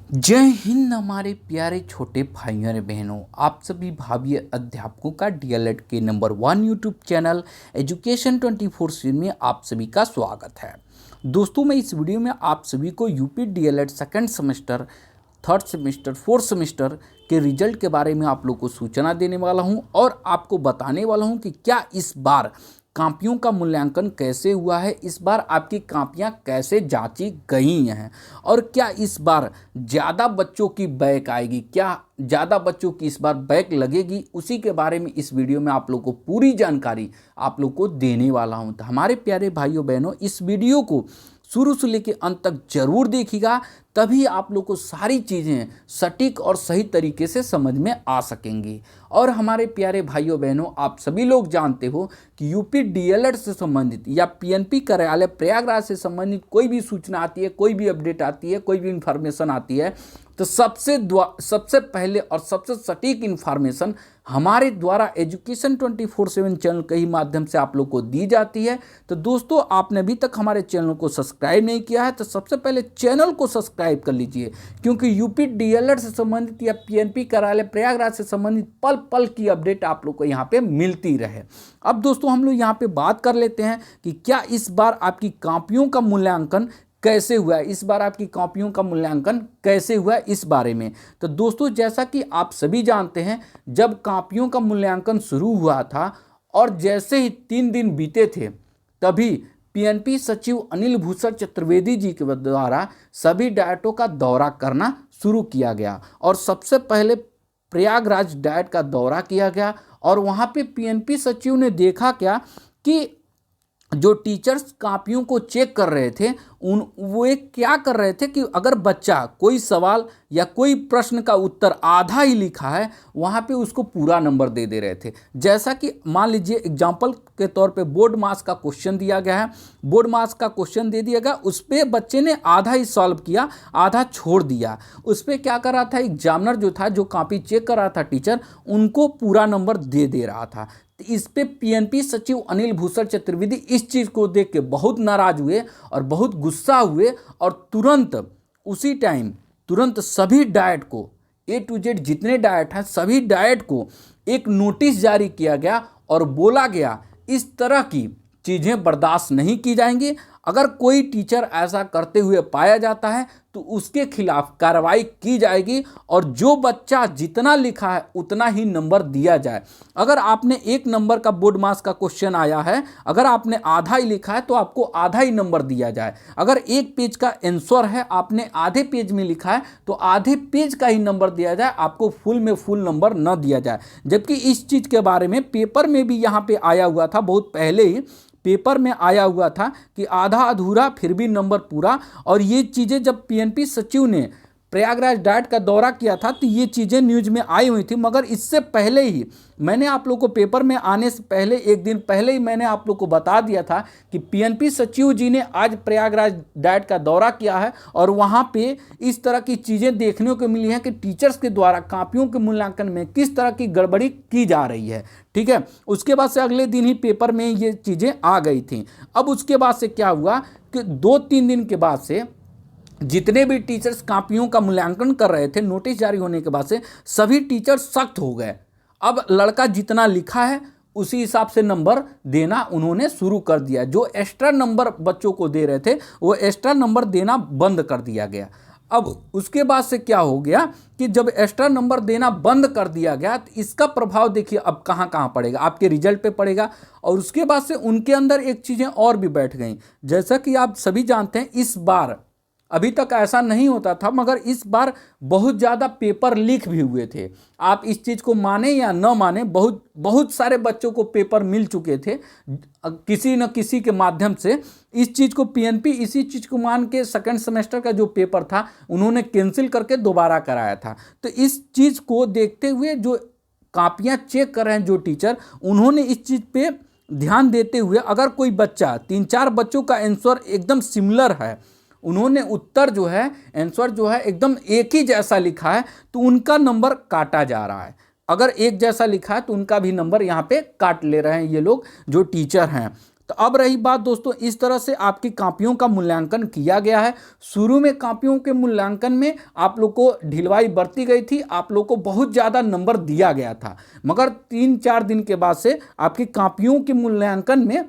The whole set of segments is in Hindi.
जय हिंद हमारे प्यारे छोटे भाइयों और बहनों। आप सभी भावी अध्यापकों का डीएलएड के नंबर 1 यूट्यूब चैनल एजुकेशन 24/7 में आप सभी का स्वागत है। दोस्तों, मैं इस वीडियो में आप सभी को UP DElEd second semester, third semester, fourth semester के रिजल्ट के बारे में आप लोग को सूचना देने वाला हूं और आपको बताने वाला हूं कि क्या इस बार कापियों का मूल्यांकन कैसे हुआ है, इस बार आपकी कापियां कैसे जांची गई हैं और क्या इस बार ज़्यादा बच्चों की बैक आएगी, क्या ज़्यादा बच्चों की इस बार बैक लगेगी, उसी के बारे में इस वीडियो में आप लोग को पूरी जानकारी आप लोग को देने वाला हूं। तो हमारे प्यारे भाइयों बहनों, इस वीडियो को शुरू से लेकर अंत तक जरूर देखिएगा, तभी आप लोग को सारी चीज़ें सटीक और सही तरीके से समझ में आ सकेंगी। और हमारे प्यारे भाइयों बहनों, आप सभी लोग जानते हो कि यूपी डीएलएड से संबंधित या पीएनपी कार्यालय प्रयागराज से संबंधित कोई भी सूचना आती है, कोई भी अपडेट आती है, कोई भी इंफॉर्मेशन आती है, तो सबसे पहले और सबसे सटीक इन्फॉर्मेशन हमारे द्वारा एजुकेशन 24/7 चैनल के ही माध्यम से आप लोग को दी जाती है। तो दोस्तों, आपने अभी तक हमारे चैनल को सब्सक्राइब नहीं किया है तो सबसे पहले चैनल को सब्सक्राइब कर लीजिए, क्योंकि यूपी डीएलएड से संबंधित या पीएनपी कार्यालय प्रयागराज से संबंधित पल पल की अपडेट आप लोग को यहाँ पे मिलती रहे। अब दोस्तों, हम लोग यहाँ पे बात कर लेते हैं कि क्या इस बार आपकी कॉपियों का मूल्यांकन कैसे हुआ है, इस बार आपकी कॉपियों का मूल्यांकन कैसे हुआ है इस बारे में। तो दोस्तों, जैसा कि आप सभी जानते हैं, जब कॉपियों का मूल्यांकन शुरू हुआ था और जैसे ही 3 दिन बीते थे, तभी पीएनपी सचिव अनिल भूषण चतुर्वेदी जी के द्वारा सभी डायटों का दौरा करना शुरू किया गया और सबसे पहले प्रयागराज डायट का दौरा किया गया। और वहाँ पे पीएनपी सचिव ने देखा क्या कि जो टीचर्स कापियों को चेक कर रहे थे, वो एक क्या कर रहे थे कि अगर बच्चा कोई सवाल या कोई प्रश्न का उत्तर आधा ही लिखा है, वहाँ पे उसको पूरा नंबर दे रहे थे। जैसा कि मान लीजिए एग्जाम्पल के तौर पे बोर्ड मास का क्वेश्चन दिया गया है, बोर्ड मास का क्वेश्चन दे दिया गया, उस पर बच्चे ने आधा ही सॉल्व किया, आधा छोड़ दिया। उस पर क्या कर रहा था एग्जामिनर जो था, जो कॉपी चेक कर रहा था टीचर, उनको पूरा नंबर दे रहा था। इस पे पीएनपी सचिव अनिल भूषण चतुर्वेदी इस चीज़ को देख के बहुत नाराज हुए और बहुत गुस्सा हुए और तुरंत उसी टाइम तुरंत सभी डाइट को, ए टू जेड जितने डाइट हैं सभी डाइट को एक नोटिस जारी किया गया और बोला गया इस तरह की चीज़ें बर्दाश्त नहीं की जाएंगी। अगर कोई टीचर ऐसा करते हुए पाया जाता है तो उसके खिलाफ कार्रवाई की जाएगी और जो बच्चा जितना लिखा है उतना ही नंबर दिया जाए। अगर आपने 1 नंबर का बोर्ड मास का क्वेश्चन आया है, अगर आपने आधा ही लिखा है तो आपको आधा ही नंबर दिया जाए। अगर 1 पेज का आंसर है, आपने आधे पेज में लिखा है तो आधे पेज का ही नंबर दिया जाए, आपको फुल में फुल नंबर न दिया जाए। जबकि इस चीज़ के बारे में पेपर में भी यहाँ पे आया हुआ था, बहुत पहले ही पेपर में आया हुआ था कि आधा अधूरा फिर भी नंबर पूरा। और ये चीज़ें जब पीएनपी सचिव ने प्रयागराज डाइट का दौरा किया था तो ये चीज़ें न्यूज़ में आई हुई थी, मगर इससे पहले ही मैंने आप लोग को पेपर में आने से पहले 1 दिन पहले ही मैंने आप लोग को बता दिया था कि पीएनपी सचिव जी ने आज प्रयागराज डाइट का दौरा किया है और वहाँ पे इस तरह की चीज़ें देखने को मिली हैं कि टीचर्स के द्वारा कापियों के मूल्यांकन में किस तरह की गड़बड़ी की जा रही है। ठीक है, उसके बाद से अगले दिन ही पेपर में ये चीज़ें आ गई थी। अब उसके बाद से क्या हुआ कि 2-3 दिन के बाद से जितने भी टीचर्स कापियों का मूल्यांकन कर रहे थे, नोटिस जारी होने के बाद से सभी टीचर्स सख्त हो गए। अब लड़का जितना लिखा है उसी हिसाब से नंबर देना उन्होंने शुरू कर दिया। जो एक्स्ट्रा नंबर बच्चों को दे रहे थे वो एक्स्ट्रा नंबर देना बंद कर दिया गया। अब उसके बाद से क्या हो गया कि जब एक्स्ट्रा नंबर देना बंद कर दिया गया तो इसका प्रभाव देखिए अब कहाँ कहाँ पड़ेगा, आपके रिजल्ट पे पड़ेगा। और उसके बाद से उनके अंदर एक चीज़ें और भी बैठ गई। जैसा कि आप सभी जानते हैं, इस बार अभी तक ऐसा नहीं होता था, मगर इस बार बहुत ज़्यादा पेपर लीक भी हुए थे। आप इस चीज़ को माने या न माने, बहुत सारे बच्चों को पेपर मिल चुके थे किसी न किसी के माध्यम से। इस चीज़ को पीएनपी इसी चीज़ को मान के सेकंड सेमेस्टर का जो पेपर था उन्होंने कैंसिल करके दोबारा कराया था। तो इस चीज़ को देखते हुए जो कापियाँ चेक कर रहे हैं जो टीचर, उन्होंने इस चीज़ पे ध्यान देते हुए अगर कोई बच्चा 3-4 बच्चों का आंसर एकदम सिमिलर है, उन्होंने उत्तर जो है, आंसर जो है एकदम एक ही जैसा लिखा है, तो उनका नंबर काटा जा रहा है। अगर एक जैसा लिखा है तो उनका भी नंबर यहाँ पे काट ले रहे हैं ये लोग जो टीचर हैं। तो अब रही बात दोस्तों, इस तरह से आपकी कापियों का मूल्यांकन किया गया है। शुरू में कापियों के मूल्यांकन में आप लोग को ढिलवाई बरती गई थी, आप लोग को बहुत ज़्यादा नंबर दिया गया था, मगर 3-4 दिन के बाद से आपकी कापियों के मूल्यांकन में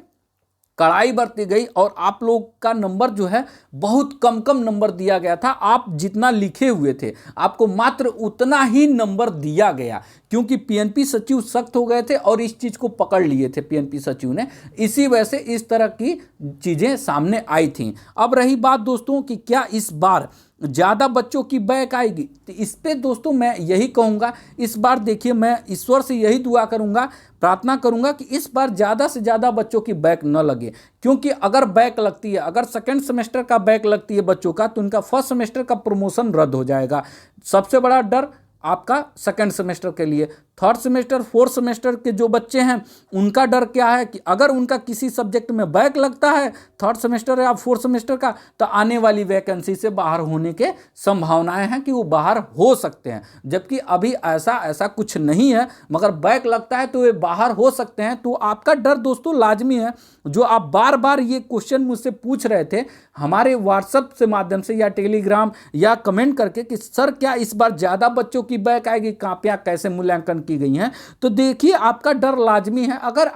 कड़ाई बरती गई और आप लोग का नंबर जो है बहुत कम कम नंबर दिया गया था। आप जितना लिखे हुए थे आपको मात्र उतना ही नंबर दिया गया, क्योंकि पीएनपी सचिव सख्त हो गए थे और इस चीज़ को पकड़ लिए थे पीएनपी सचिव ने। इसी वजह से इस तरह की चीज़ें सामने आई थी। अब रही बात दोस्तों कि क्या इस बार ज़्यादा बच्चों की बैक आएगी, तो इस पे दोस्तों मैं यही कहूँगा, इस बार देखिए मैं ईश्वर से यही दुआ करूँगा, प्रार्थना करूँगा कि इस बार ज़्यादा से ज़्यादा बच्चों की बैक न लगे। क्योंकि अगर बैक लगती है, अगर सेकेंड सेमेस्टर का बैक लगती है बच्चों का, तो उनका फर्स्ट सेमेस्टर का प्रमोशन रद्द हो जाएगा। सबसे बड़ा डर आपका सेकेंड सेमेस्टर के लिए। थर्ड सेमेस्टर फोर्थ सेमेस्टर के जो बच्चे हैं उनका डर क्या है कि अगर उनका किसी सब्जेक्ट में बैक लगता है थर्ड सेमेस्टर या फोर्थ सेमेस्टर का, तो आने वाली वैकेंसी से बाहर होने के संभावनाएं हैं कि वो बाहर हो सकते हैं। जबकि अभी ऐसा कुछ नहीं है, मगर बैक लगता है तो वे बाहर हो सकते हैं। तो आपका डर दोस्तों लाजमी है। जो आप बार बार ये क्वेश्चन मुझसे पूछ रहे थे हमारे व्हाट्सएप से माध्यम से या टेलीग्राम या कमेंट करके कि सर क्या इस बार ज़्यादा बच्चों की बैक आएगी, कापियाँ कैसे मूल्यांकन की गई हैं, तो देखिए आपका डर लाजमी है। अगर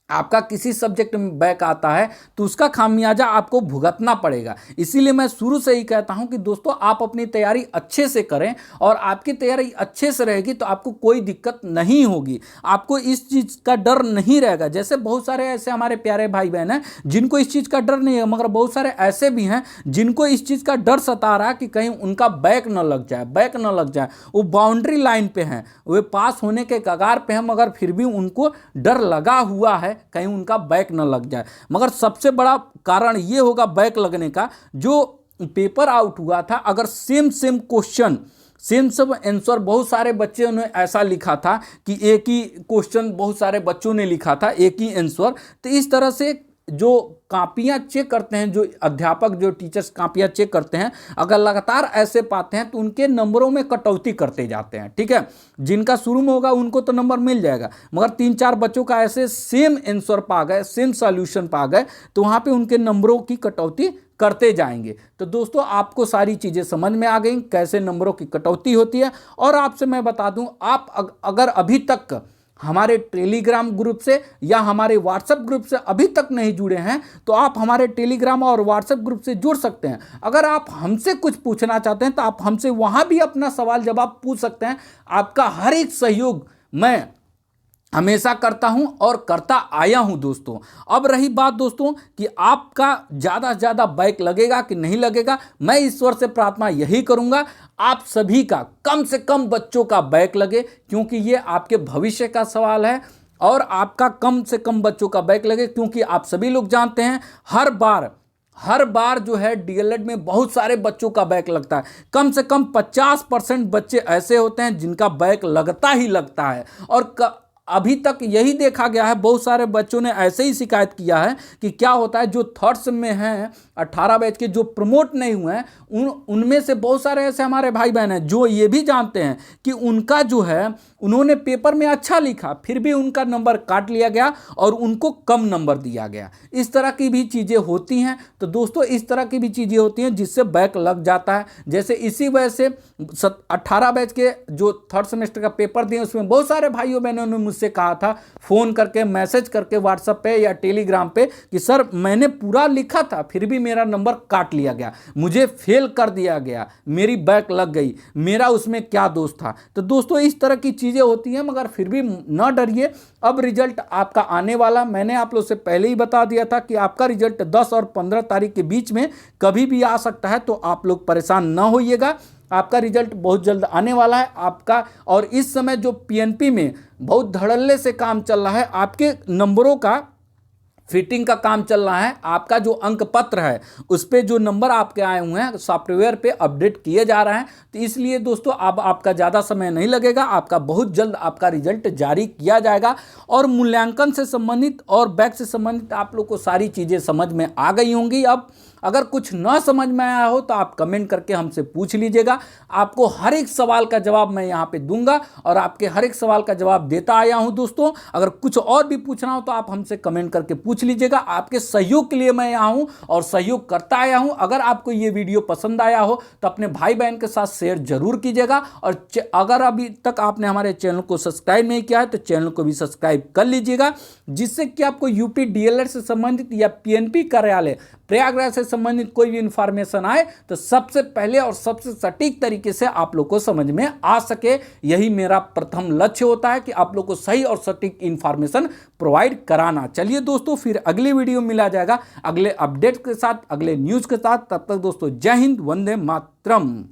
आपका किसी सब्जेक्ट में बैक आता है तो उसका खामियाजा आपको भुगतना पड़ेगा। इसीलिए मैं शुरू से ही कहता हूं कि दोस्तों आप अपनी तैयारी अच्छे से करें, और आपकी तैयारी अच्छे से रहेगी तो आपको कोई दिक्कत नहीं होगी, आपको इस चीज़ का डर नहीं रहेगा। जैसे बहुत सारे ऐसे हमारे प्यारे भाई बहन हैं जिनको इस चीज़ का डर नहीं है, मगर बहुत सारे ऐसे भी हैं जिनको इस चीज़ का डर सता रहा है कि कहीं उनका बैक न लग जाए, वो बाउंड्री लाइन पे हैं, वे पास होने के कगार पे हैं, मगर फिर भी उनको डर लगा हुआ है कहीं उनका बैक न लग जाए। मगर सबसे बड़ा कारण ये होगा बैक लगने का, जो पेपर आउट हुआ था, अगर सेम क्वेश्चन सेम आंसर बहुत सारे बच्चों ने ऐसा लिखा था कि एक ही क्वेश्चन बहुत सारे बच्चों ने लिखा था, एक ही आंसर, तो इस तरह से जो कापियाँ चेक करते हैं, जो अध्यापक जो टीचर्स कापियाँ चेक करते हैं, अगर लगातार ऐसे पाते हैं तो उनके नंबरों में कटौती करते जाते हैं। ठीक है, जिनका शुरू में होगा उनको तो नंबर मिल जाएगा, मगर 3-4 बच्चों का ऐसे सेम आंसर पा गए, सेम सॉल्यूशन पा गए, तो वहाँ पे उनके नंबरों की कटौती करते जाएंगे। तो दोस्तों आपको सारी चीज़ें समझ में आ गई कैसे नंबरों की कटौती होती है। और आपसे मैं बता दूं, आप अगर अभी तक हमारे टेलीग्राम ग्रुप से या हमारे व्हाट्सएप ग्रुप से अभी तक नहीं जुड़े हैं तो आप हमारे टेलीग्राम और व्हाट्सएप ग्रुप से जुड़ सकते हैं। अगर आप हमसे कुछ पूछना चाहते हैं तो आप हमसे वहां भी अपना सवाल जवाब पूछ सकते हैं। आपका हर एक सहयोग मैं हमेशा करता हूं और करता आया हूं दोस्तों। अब रही बात दोस्तों कि आपका ज़्यादा से ज़्यादा बैक लगेगा कि नहीं लगेगा, मैं ईश्वर से प्रार्थना यही करूंगा आप सभी का कम से कम बच्चों का बैक लगे, क्योंकि ये आपके भविष्य का सवाल है। और आपका कम से कम बच्चों का बैक लगे, क्योंकि आप सभी लोग जानते हैं हर बार जो है डीएलएड में बहुत सारे बच्चों का बैक लगता है। कम से कम 50% बच्चे ऐसे होते हैं जिनका बैक लगता ही लगता है। और अभी तक यही देखा गया है, बहुत सारे बच्चों ने ऐसे ही शिकायत किया है कि क्या होता है, जो थर्ड्स में हैं 18 बैच के जो प्रमोट नहीं हुए हैं उनमें से बहुत सारे ऐसे हमारे भाई बहन हैं जो ये भी जानते हैं कि उनका जो है उन्होंने पेपर में अच्छा लिखा फिर भी उनका नंबर काट लिया गया और उनको कम नंबर दिया गया। इस तरह की भी चीज़ें होती हैं। तो दोस्तों इस तरह की भी चीज़ें होती हैं जिससे बैक लग जाता है। जैसे इसी वजह से 18 बैच के जो थर्ड सेमेस्टर का पेपर दिए उसमें बहुत सारे भाइयों बहनों ने मुझसे कहा था फ़ोन करके मैसेज करके व्हाट्सएप पे या टेलीग्राम पे कि सर मैंने पूरा लिखा था फिर भी मेरा नंबर काट लिया गया, मुझे फेल कर दिया गया, मेरी बैक लग गई, मेरा उसमें क्या दोष था। तो दोस्तों इस तरह की चीज़ें होती हैं, मगर फिर भी न डरिए, अब रिजल्ट आपका आने वाला। मैंने आप लोग से पहले ही बता दिया था कि आपका रिजल्ट 10 और 15 तारीख के बीच में कभी भी आ सकता है, तो आप लोग परेशान न होइएगा। आपका रिजल्ट बहुत जल्द आने वाला है आपका। और इस समय जो पीएनपी में बहुत धड़ल्ले से काम चल रहा है, आपके नंबरों का फिटिंग का काम चल रहा है। आपका जो अंक पत्र है उस पर जो नंबर आपके आए हुए हैं सॉफ्टवेयर पे अपडेट किए जा रहे हैं। तो इसलिए दोस्तों अब आपका ज़्यादा समय नहीं लगेगा, आपका बहुत जल्द आपका रिजल्ट जारी किया जाएगा। और मूल्यांकन से संबंधित और बैक से संबंधित आप लोग को सारी चीज़ें समझ में आ गई होंगी। अगर कुछ ना समझ में आया हो तो आप कमेंट करके हमसे पूछ लीजिएगा। आपको हर एक सवाल का जवाब मैं यहाँ पे दूंगा और आपके हर एक सवाल का जवाब देता आया हूँ दोस्तों। अगर कुछ और भी पूछना हो तो आप हमसे कमेंट करके पूछ लीजिएगा। आपके सहयोग के लिए मैं यहाँ हूँ और सहयोग करता आया हूँ। अगर आपको ये वीडियो पसंद आया हो तो अपने भाई बहन के साथ शेयर जरूर कीजिएगा। और अगर अभी तक आपने हमारे चैनल को सब्सक्राइब नहीं किया है तो चैनल को भी सब्सक्राइब कर लीजिएगा, जिससे कि आपको यूपी डीएलएड से संबंधित या पीएनपी कार्यालय प्रयागराज से संबंधित कोई भी इंफॉर्मेशन आए तो सबसे पहले और सबसे सटीक तरीके से आप लोग को समझ में आ सके। यही मेरा प्रथम लक्ष्य होता है कि आप लोग को सही और सटीक इंफॉर्मेशन प्रोवाइड कराना। चलिए दोस्तों, फिर अगली वीडियो मिला जाएगा अगले अपडेट के साथ, अगले न्यूज के साथ। तब तक दोस्तों जय हिंद, वंदे मातरम।